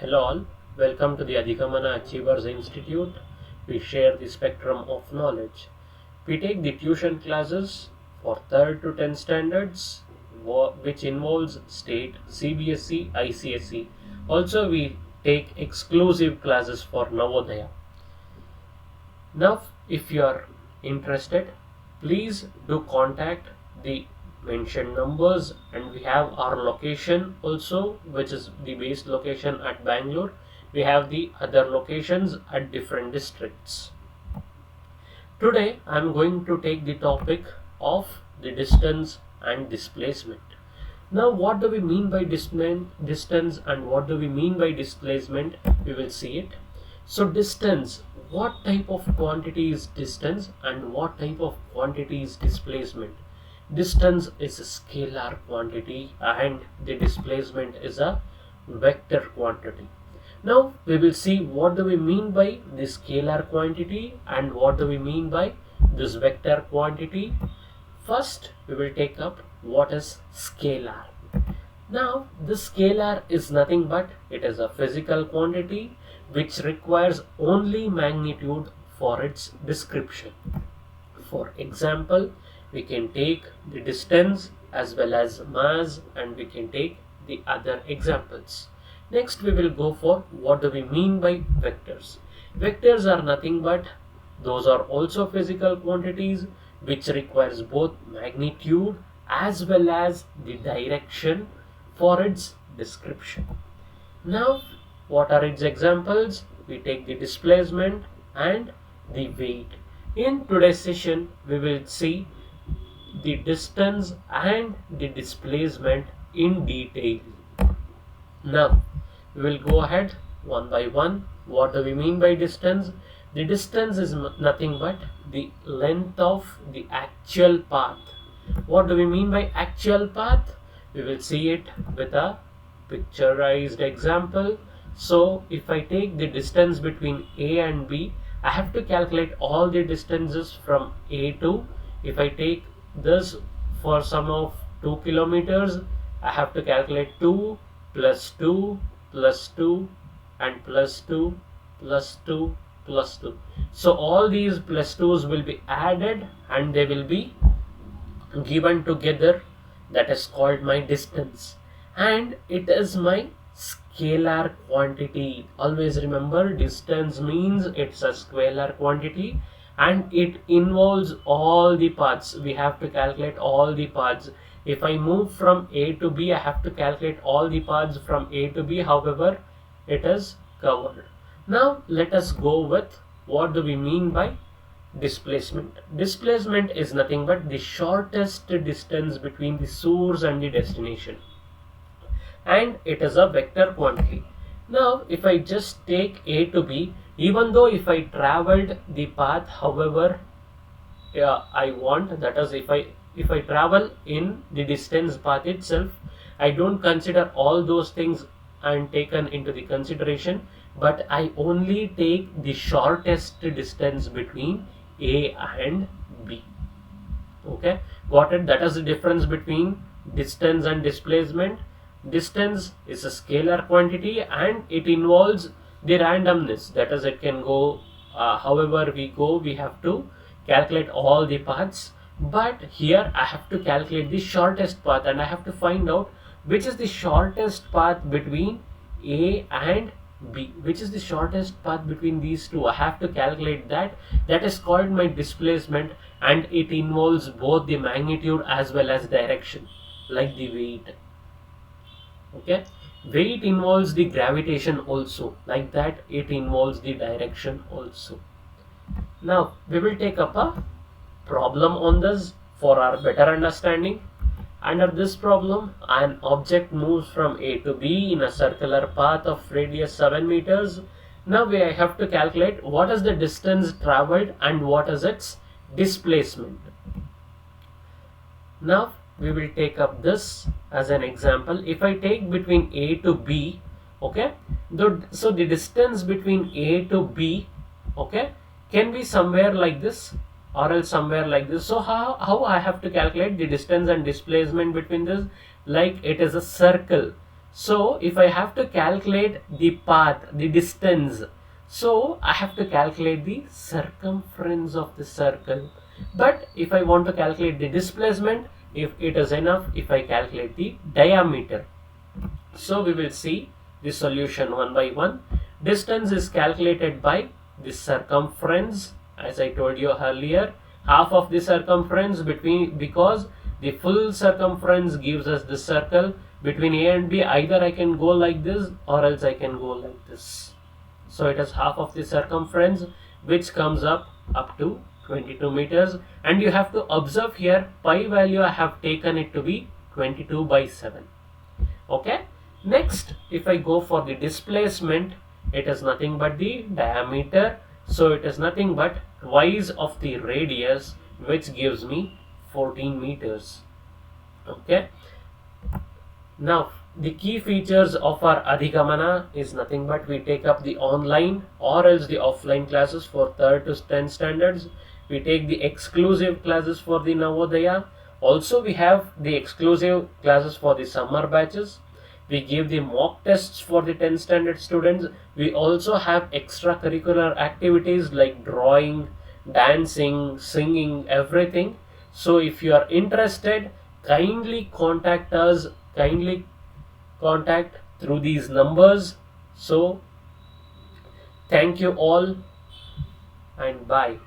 Hello all, welcome to the Adhigamana Achievers Institute. We share the spectrum of knowledge. We take the tuition classes for 3rd to 10th standards, which involves state, CBSE, ICSE. Also, we take exclusive classes for Navodaya. Now, if you are interested, please do contact the mentioned numbers, and we have our location also, which is the base location at Bangalore. We have the other locations at different districts. Today I am going to take the topic of the distance and displacement. Now, what do we mean by distance and what do we mean by displacement? We will see it. So distance, what type of quantity is distance and what type of quantity is displacement? Distance is a scalar quantity and the displacement is a vector quantity. Now we will see what do we mean by the scalar quantity and what do we mean by this vector quantity. First we will take up what is scalar. Now the scalar is nothing but it is a physical quantity which requires only magnitude for its description. For example, we can take the distance as well as mass, and we can take the other examples. Next we will go for what do we mean by vectors. Vectors are nothing but those are also physical quantities which requires both magnitude as well as the direction for its description. Now, what are its examples? We take the displacement and the weight. In today's session, we will see the distance and the displacement in detail. Now, we will go ahead one by one. What do we mean by distance? The distance is nothing but the length of the actual path. What do we mean by actual path? We will see it with a picturized example. So if I take the distance between A and B, I have to calculate all the distances from A to. If I take this for sum of 2 kilometers, I have to calculate 2 plus 2 plus 2 and plus 2 plus 2 plus 2. So all these plus 2's will be added and they will be given together. That is called my distance, and it is my scalar quantity. Always remember, distance means it's a scalar quantity and it involves all the paths. We have to calculate all the paths. If I move from A to B, I have to calculate all the paths from A to B. However, it is covered. Now let us go with what do we mean by displacement. Displacement is nothing but the shortest distance between the source and the destination, and it is a vector quantity. Now if I just take A to B, even though if I traveled the path, however I want, that is if I travel in the distance path itself, I don't consider all those things and taken into the consideration, but I only take the shortest distance between A and B. Okay, got it? That is the difference between distance and displacement. Distance is a scalar quantity and it involves the randomness. That is, it can go however we go, we have to calculate all the paths. But here I have to calculate the shortest path and I have to find out which is the shortest path between A and B. Which is the shortest path between these two? I have to calculate that. That is called my displacement, and it involves both the magnitude as well as direction, like the weight. Okay, weight involves the gravitation also, like that it involves the direction also. Now we will take up a problem on this for our better understanding. Under this problem, an object moves from A to B in a circular path of radius 7 meters. Now we have to calculate what is the distance traveled and what is its displacement. Now we will take up this as an example. If I take between A to B, okay, so the distance between A to B, okay, can be somewhere like this or else somewhere like this. So how I have to calculate the distance and displacement between this? Like it is a circle. So if I have to calculate the path, the distance, so I have to calculate the circumference of the circle. But if I want to calculate the displacement, if it is enough if I calculate the diameter. So we will see the solution one by one. Distance is calculated by the circumference, as I told you earlier, half of the circumference between, because the full circumference gives us the circle. Between A and B, either I can go like this or else I can go like this. So it is half of the circumference, which comes up to 22 meters. And you have to observe here, pi value I have taken it to be 22/7. Okay. Next, if I go for the displacement, it is nothing but the diameter. So it is nothing but twice of the radius, which gives me 14 meters. Okay. Now, the key features of our Adhigamana is nothing but we take up the online or else the offline classes for 3rd to 10th standards. We take the exclusive classes for the Navodaya. Also, we have the exclusive classes for the summer batches. We give the mock tests for the 10th standard students. We also have extracurricular activities like drawing, dancing, singing, everything. So if you are interested, kindly contact us, kindly contact through these numbers. So thank you all and bye.